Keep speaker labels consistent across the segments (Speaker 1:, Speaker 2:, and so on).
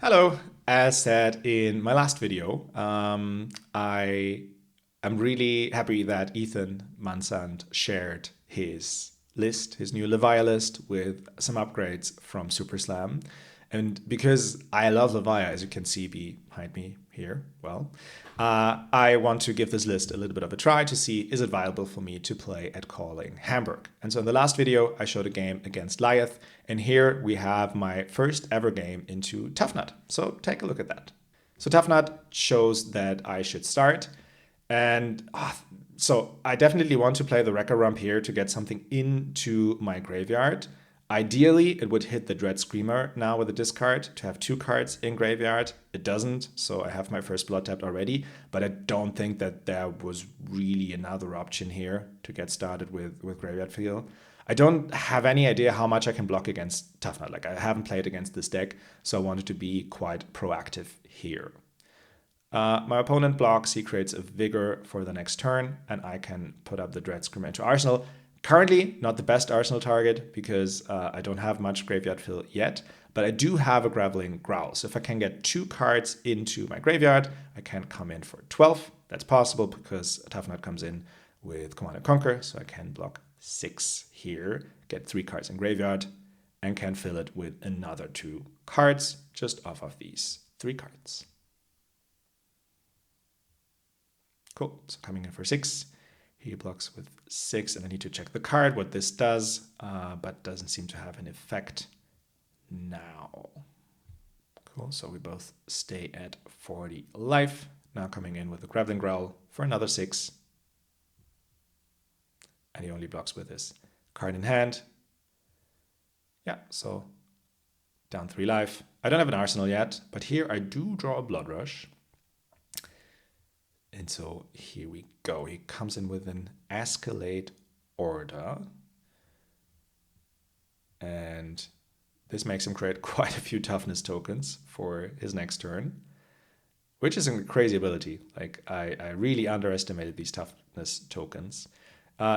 Speaker 1: Hello. As said in my last video, I am really happy that Ethan ManSant shared his list, his new Levia list with some upgrades from Super Slam. And because I love Levia, as you can see behind me here, I want to give this list a little bit of a try to see is it viable for me to play at Calling Hamburg. And so in the last video, I showed a game against Lyeth, and here we have my first ever game into Tuffnut. So take a look at that. So Tuffnut shows that I should start, and so I definitely want to play the Wrecker Rump here to get something into my graveyard. Ideally, it would hit the Dread Screamer now with a discard to have two cards in graveyard. It doesn't, so I have my first blood tapped already, but I don't think that there was really another option here to get started with Graveyard Feel. I don't have any idea how much I can block against Tuffnut. Like, I haven't played against this deck, so I wanted to be quite proactive here. My opponent blocks, he creates a Vigor for the next turn, and I can put up the Dread Screamer into Arsenal. Currently, not the best Arsenal target because I don't have much graveyard fill yet, but I do have a Graveling Growl. So if I can get two cards into my graveyard, I can come in for 12. That's possible because Tuffnut comes in with Command & Conquer, so I can block 6 here, get 3 cards in graveyard, and can fill it with another 2 cards just off of these 3 cards. Cool, so coming in for 6. He blocks with 6, and I need to check the card, what this does, but doesn't seem to have an effect now. Cool, so we both stay at 40 life. Now coming in with a Graveling Growl for another 6. And he only blocks with his card in hand. Yeah, so down 3 life. I don't have an Arsenal yet, but here I do draw a Blood Rush. And so here we go. He comes in with an Escalate Order. And this makes him create quite a few toughness tokens for his next turn, which is a crazy ability. Like, I really underestimated these toughness tokens.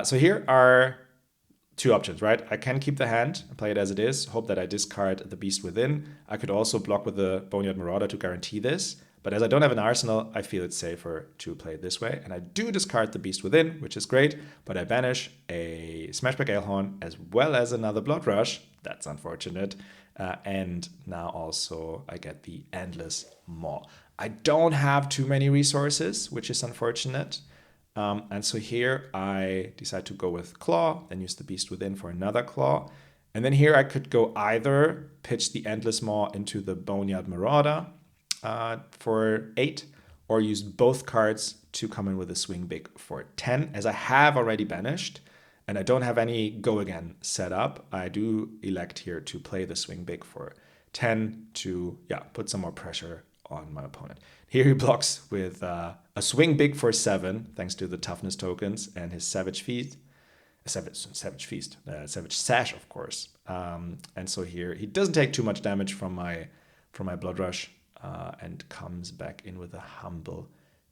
Speaker 1: So here are 2 options, right? I can keep the hand and play it as it is, hope that I discard the Beast Within. I could also block with the Boneyard Marauder to guarantee this. But as I don't have an Arsenal, I feel it's safer to play it this way. And I do discard the Beast Within, which is great, but I banish a Smashback Alehorn as well as another Blood Rush. That's unfortunate. And now also I get the Endless Maw. I don't have too many resources, which is unfortunate. And so here I decide to go with Claw, then use the Beast Within for another Claw. And then here I could go either pitch the Endless Maw into the Boneyard Marauder, for 8, or use both cards to come in with a swing big for 10. As I have already banished and I don't have any go again set up, I do elect here to play the swing big for 10 to put some more pressure on my opponent. Here he blocks with a swing big for 7 thanks to the toughness tokens and his Savage Sash, of course. And so here he doesn't take too much damage from my Blood Rush. And comes back in with a humble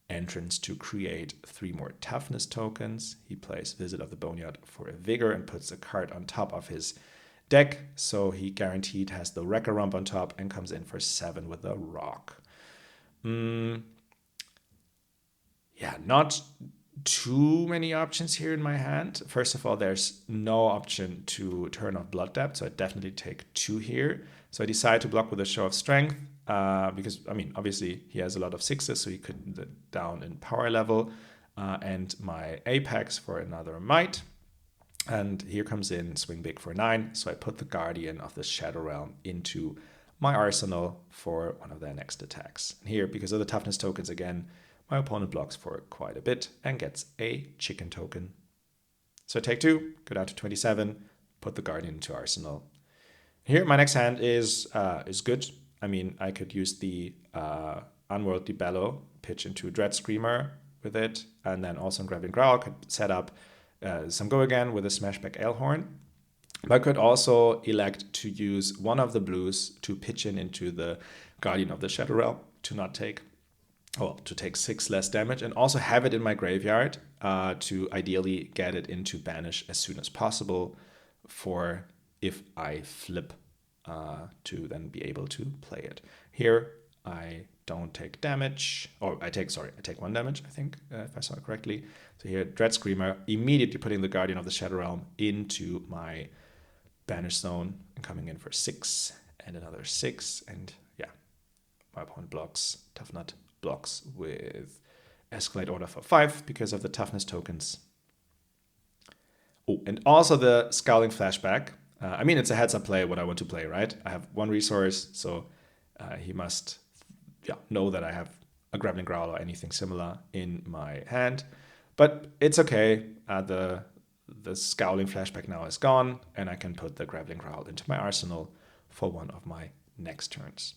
Speaker 1: entrance to create 3 more toughness tokens. He plays Visit of the Boneyard for a Vigor and puts a card on top of his deck. So he guaranteed has the Wrecker Rump on top and comes in for 7 with a Rock. Not too many options here in my hand. First of all, there's no option to turn off Blood Depth, so I definitely take 2 here. So I decide to block with a Show of Strength. Because, obviously he has a lot of 6s, so he could down in power level, and my Apex for another Might. And here comes in Swing Big for 9, so I put the Guardian of the Shadow Realm into my arsenal for one of their next attacks. And here, because of the toughness tokens again, my opponent blocks for quite a bit and gets a chicken token. So I take 2, go down to 27, put the Guardian into arsenal. Here, my next hand is good. I could use the Unworldly Bellow, pitch into Dread Screamer with it, and then also in Graveling Growl could set up some go again with a Smashback Alehorn. But I could also elect to use one of the blues to pitch into the Guardian of the Shadow Realm to take 6 less damage, and also have it in my graveyard to ideally get it into banish as soon as possible for if I flip to then be able to play it. Here, I don't take damage, or I take 1 damage, I think, if I saw it correctly. So here, Dread Screamer, immediately putting the Guardian of the Shadow Realm into my banish zone and coming in for 6 and another 6. And yeah, my opponent blocks, Tuffnut blocks with Escalate Order for 5 because of the toughness tokens. Oh, and also the Scowling Flashback. I mean, it's a heads-up play what I want to play, right? I have 1 resource, so he must know that I have a Grappling Growl or anything similar in my hand. But it's okay. The Scowling Flashback now is gone, and I can put the Grappling Growl into my arsenal for one of my next turns.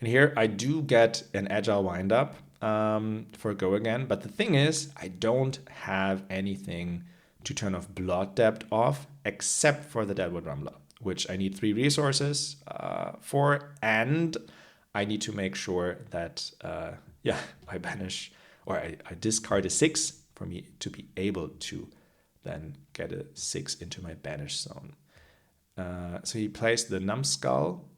Speaker 1: And here I do get an Agile Windup for Go Again, but the thing is, I don't have anything to turn off Blood Depth off, except for the Deadwood Rumbler, which I need 3 resources for, and I need to make sure that I banish, or I discard a 6 for me to be able to then get a 6 into my banish zone. So he plays the Numbskull,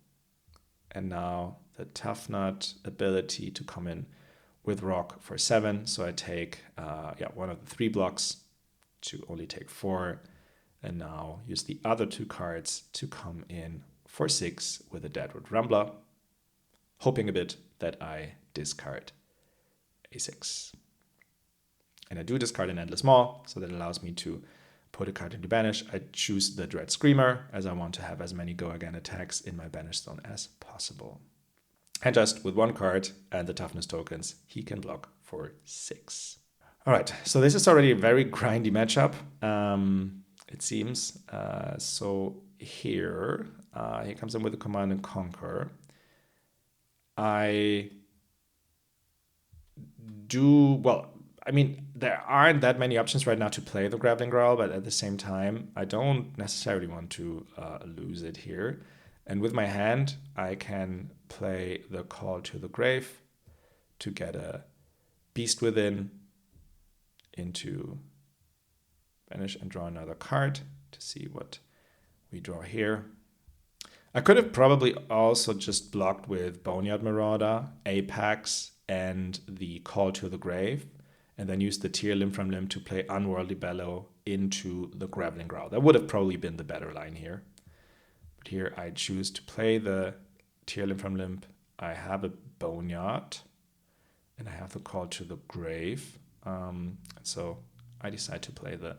Speaker 1: and now the Tuffnut ability to come in with Rock for 7. So I take one of the 3 blocks to only take 4, and now use the other 2 cards to come in for 6 with a Deadwood Rumbler, hoping a bit that I discard a 6. And I do discard an Endless Maw, so that allows me to put a card into banish. I choose the Dread Screamer, as I want to have as many Go Again attacks in my banish zone as possible. And just with 1 card and the toughness tokens, he can block for 6. All right, so this is already a very grindy matchup, it seems. So here, he comes in with a Command and Conquer. There aren't that many options right now to play the Grappling Growl, but at the same time, I don't necessarily want to lose it here. And with my hand, I can play the Call to the Grave to get a Beast Within into banish and draw another card to see what we draw here. I could have probably also just blocked with Boneyard Marauder, Apex, and the Call to the Grave, and then used the Tear Limb from Limb to play Unworldly Bellow into the Grappling Growl. That would have probably been the better line here. But here I choose to play the Tear Limb from Limb. I have a Boneyard, and I have the Call to the Grave. So I decide to play the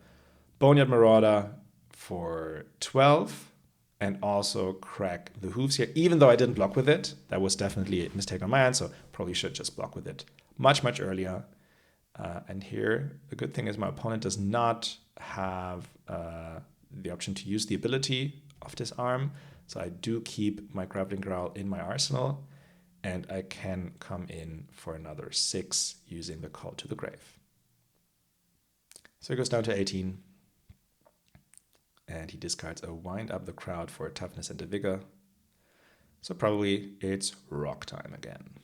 Speaker 1: Boneyard Marauder for 12 and also crack the Hooves here, even though I didn't block with it. That was definitely a mistake on my end, so probably should just block with it much, much earlier. And here, the good thing is my opponent does not have the option to use the ability of Disarm, so I do keep my Grappling Growl in my arsenal, and I can come in for another 6 using the Call to the Grave. So it goes down to 18. And he discards a Wind Up the Crowd for a Toughness and a Vigor. So probably it's rock time again.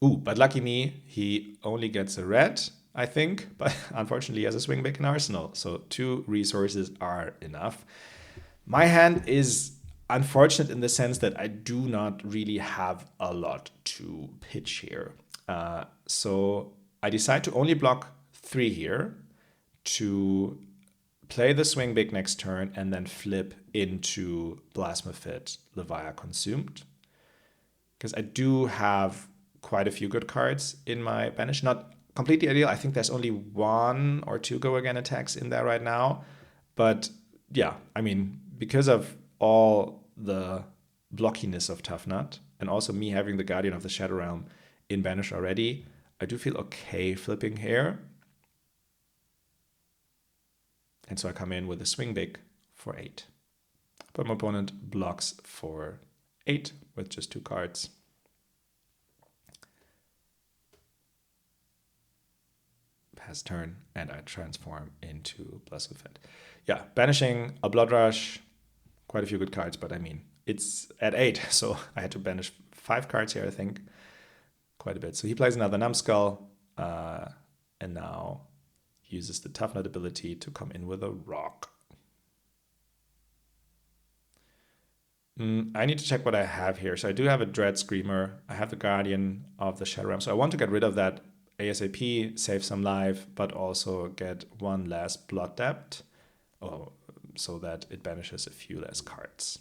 Speaker 1: Ooh, but lucky me, he only gets a red, I think. But unfortunately, he has a swing back in arsenal. So 2 resources are enough. My hand is unfortunate in the sense that I do not really have a lot to pitch here. So I decide to only block 3 here, to play the swing big next turn and then flip into Blasmophet, Levia Consumed. Because I do have quite a few good cards in my banish. Not completely ideal. I think there's only 1 or 2 Go Again attacks in there right now. But yeah, I mean, because of all the blockiness of Tuffnut and also me having the Guardian of the Shadow Realm in banish already, I do feel okay flipping here. And so I come in with a swing big for 8. But my opponent blocks for 8 with just 2 cards. Pass turn, and I transform into Blasmophet. Yeah, banishing a Blood Rush, quite a few good cards, but I mean, it's at 8, so I had to banish 5 cards here, I think. Quite a bit. So he plays another Numbskull, and now uses the Tuffnut ability to come in with a rock. I need to check what I have here. So I do have a Dread Screamer. I have the Guardian of the Shadow Realm. So I want to get rid of that ASAP, save some life, but also get one less blood depth, so that it banishes a few less cards.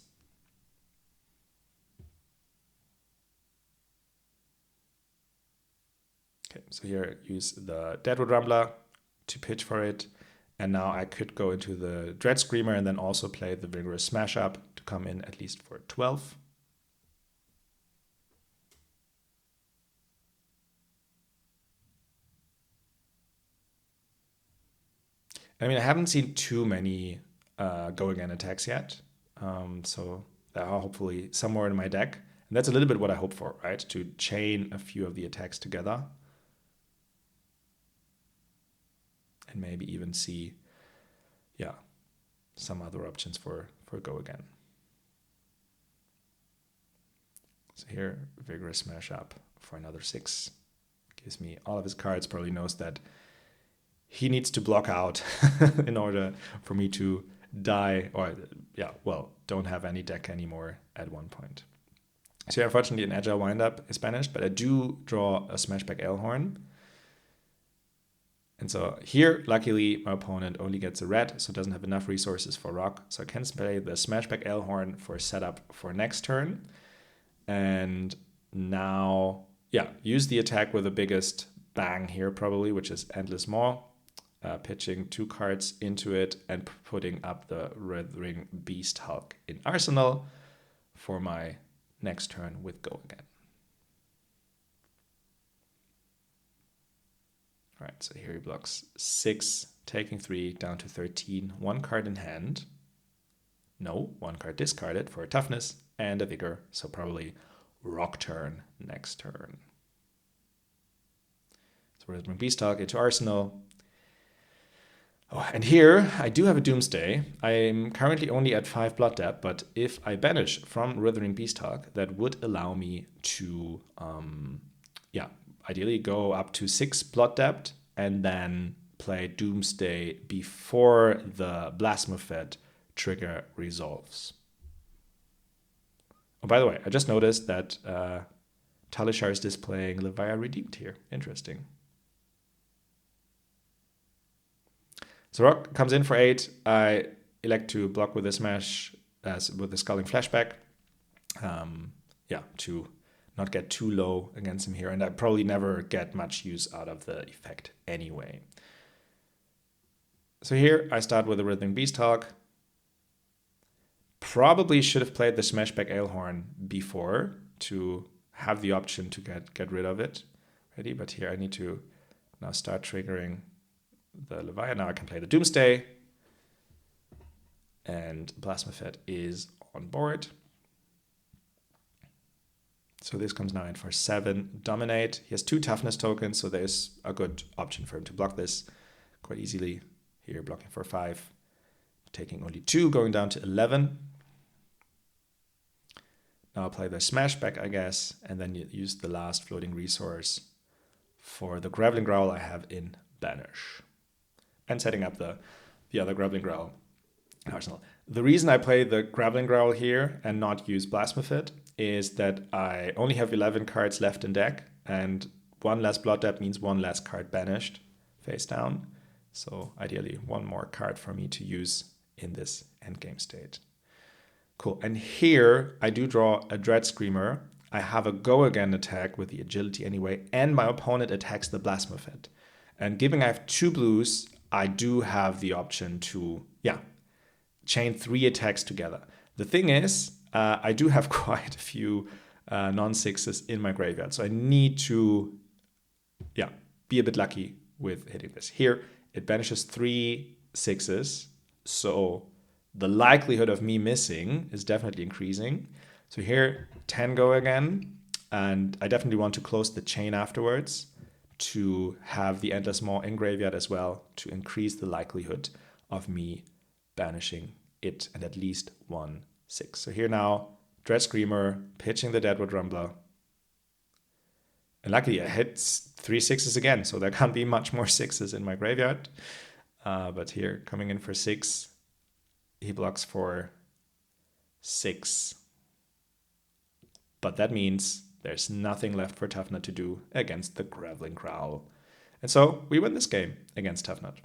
Speaker 1: Okay, so here use the Deadwood Rumbler to pitch for it. And now I could go into the Dread Screamer and then also play the Vigorous Smash Up to come in at least for 12. I mean, I haven't seen too many go again attacks yet. So there are hopefully somewhere in my deck. And that's a little bit what I hope for, right? To chain a few of the attacks together. And maybe even see, yeah, some other options for go again. So here, Vigorous Smash Up for another 6. Gives me all of his cards, probably knows that he needs to block out in order for me to die, or yeah, well, don't have any deck anymore at one point. So unfortunately, an Agile Windup is banished, but I do draw a Smashback Elehorn. And so here, luckily, my opponent only gets a red, so doesn't have enough resources for rock. So I can play the Smashback Elehorn for setup for next turn. And now, yeah, use the attack with the biggest bang here probably, which is Endless Maw. Pitching 2 cards into it and putting up the Red Ring Beast Hulk in Arsenal for my next turn with Go Again. All right, so here he blocks 6, taking 3 down to 13, 1 card in hand. No, 1 card discarded for a toughness and a vigor, so probably rock turn next turn. So Red Ring Beast Hulk into Arsenal. Oh, and here I do have a Doomsday. I'm currently only at 5 blood depth, but if I banish from Withering Beasthawk, that would allow me to, ideally go up to 6 blood depth and then play Doomsday before the Blasmophet trigger resolves. Oh, by the way, I just noticed that Talishar is displaying Levia Redeemed here. Interesting. So rock comes in for 8. I elect to block with a smash with the Scalding Flashback. To not get too low against him here. And I probably never get much use out of the effect anyway. So here I start with a Withering Beasthawk. Probably should have played the Smashback Elehorn before to have the option to get rid of it. Ready? But here I need to now start triggering the Levia. Now I can play the Doomsday. And Blasmophet is on board. So this comes now in for 7. Dominate. He has 2 toughness tokens, so there's a good option for him to block this quite easily. Here blocking for 5. Taking only 2, going down to 11. Now I'll play the Smashback, I guess, and then use the last floating resource for the Graveling Growl I have in Banish. And setting up the other Graveling Growl arsenal. The reason I play the Graveling Growl here and not use Blasmophet is that I only have 11 cards left in deck, and 1 less blood depth means 1 less card banished face down. So ideally 1 more card for me to use in this endgame state. Cool. And here I do draw a Dread Screamer. I have a Go Again attack with the agility anyway, and my opponent attacks the Blasmophet. And given I have 2 blues, I do have the option to, chain 3 attacks together. The thing is, I do have quite a few non-6s in my graveyard, so I need to, be a bit lucky with hitting this. Here, it banishes 3 6s, so the likelihood of me missing is definitely increasing. So here, 10 Go Again, and I definitely want to close the chain afterwards to have the Endless Maw in graveyard as well to increase the likelihood of me banishing it and at least 1 6. So here now, Dread Screamer, pitching the Deadwood Rumbler. And luckily I hit 3 6s again, so there can't be much more 6s in my graveyard. But here, coming in for 6, he blocks for 6. But that means there's nothing left for Tuffnut to do against the Graveling Growl. And so we win this game against Tuffnut.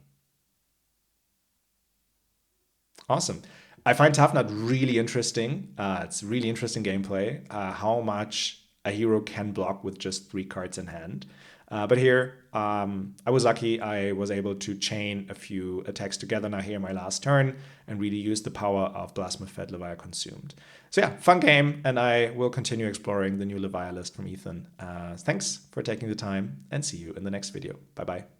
Speaker 1: Awesome. I find Tuffnut really interesting. It's really interesting gameplay, how much a hero can block with just 3 cards in hand. But here, I was lucky. I was able to chain a few attacks together now here my last turn and really use the power of Blasmophet Levia Consumed. So yeah, fun game, and I will continue exploring the new Levia list from Ethan. Thanks for taking the time, and see you in the next video. Bye-bye.